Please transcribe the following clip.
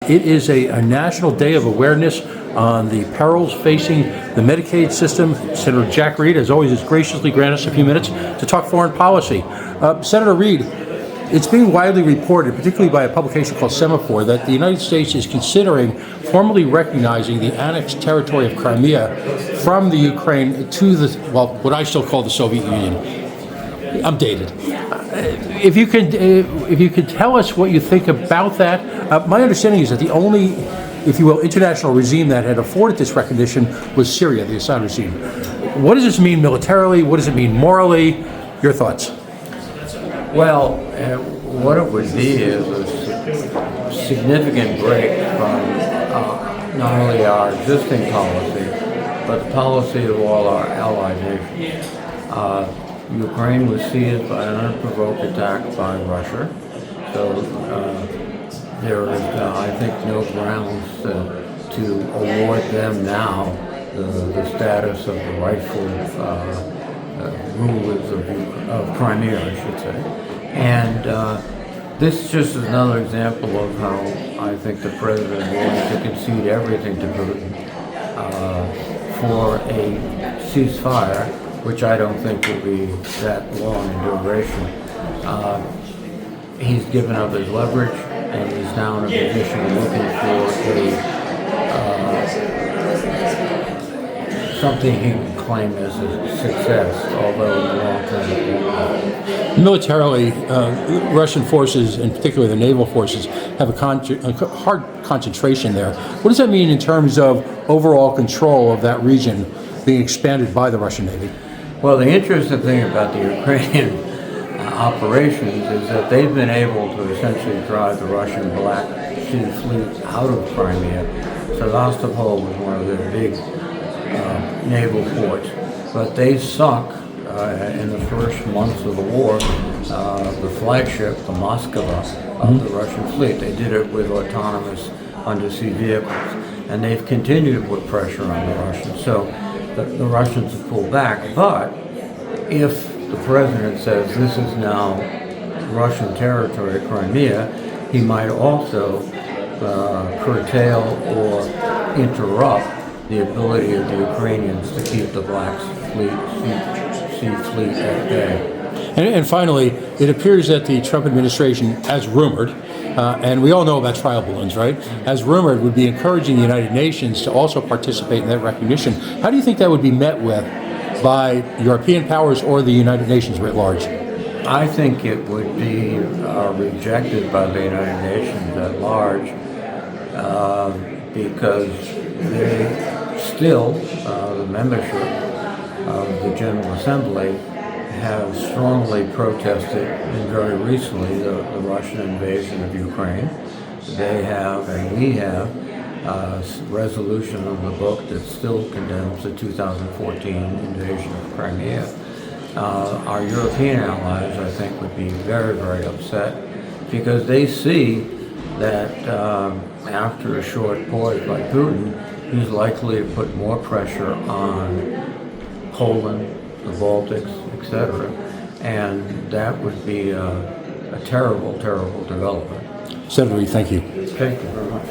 It is a national day of awareness on the perils facing the Medicaid system. Senator Jack Reed, as always, has graciously granted us a few minutes to talk foreign policy. Senator Reed, it's being widely reported, particularly by a publication called Semaphore, that the United States is considering formally recognizing the annexed territory of Crimea from the Ukraine to the, well, what I still call the Soviet Union. I'm dated. If you could tell us what you think about that. My understanding is that the only, if you will, international regime that had afforded this recognition was Syria, the Assad regime. What does this mean militarily? What does it mean morally? Your thoughts? Well, what it would be is a significant break from not only our existing policy, but the policy of all our allied nations. Ukraine was seized by an unprovoked attack by Russia, so there is, I think, no grounds to award them now the status of the rightful rulers of Crimea, I should say. And this just is another example of how I think the president wanted to concede everything to Putin for a ceasefire, which I don't think will be that long in duration. He's given up his leverage, and he's now in a position looking for something he can claim as a success, although in the long term. Militarily, Russian forces, and particularly the naval forces, have a hard concentration there. What does that mean in terms of overall control of that region being expanded by the Russian Navy? Well, the interesting thing about the Ukrainian operations is that they've been able to essentially drive the Russian Black Sea fleet out of Crimea. Sevastopol was one of their big naval ports, but they sunk in the first months of the war the flagship, the Moskva, of the Russian fleet. They did it with autonomous undersea vehicles, and they've continued to put pressure on the Russians. So the Russians have pulled back, but if the president says this is now Russian territory, Crimea, he might also curtail or interrupt the ability of the Ukrainians to keep the Black Sea fleet at bay. And finally, it appears that the Trump administration, as rumored, and we all know about trial balloons, right? As rumored, would be encouraging the United Nations to also participate in that recognition. How do you think that would be met with by European powers or the United Nations writ large? I think it would be rejected by the United Nations at large because they still, the membership of the General Assembly have strongly protested, and very recently, the Russian invasion of Ukraine. They have, and we have, a resolution of the book that still condemns the 2014 invasion of Crimea. Our European allies, I think, would be very, very upset because they see that after a short pause by Putin, he's likely to put more pressure on Poland, the Baltics, etc., and that would be a terrible, terrible development. Senator Reed, thank you. Thank you very much.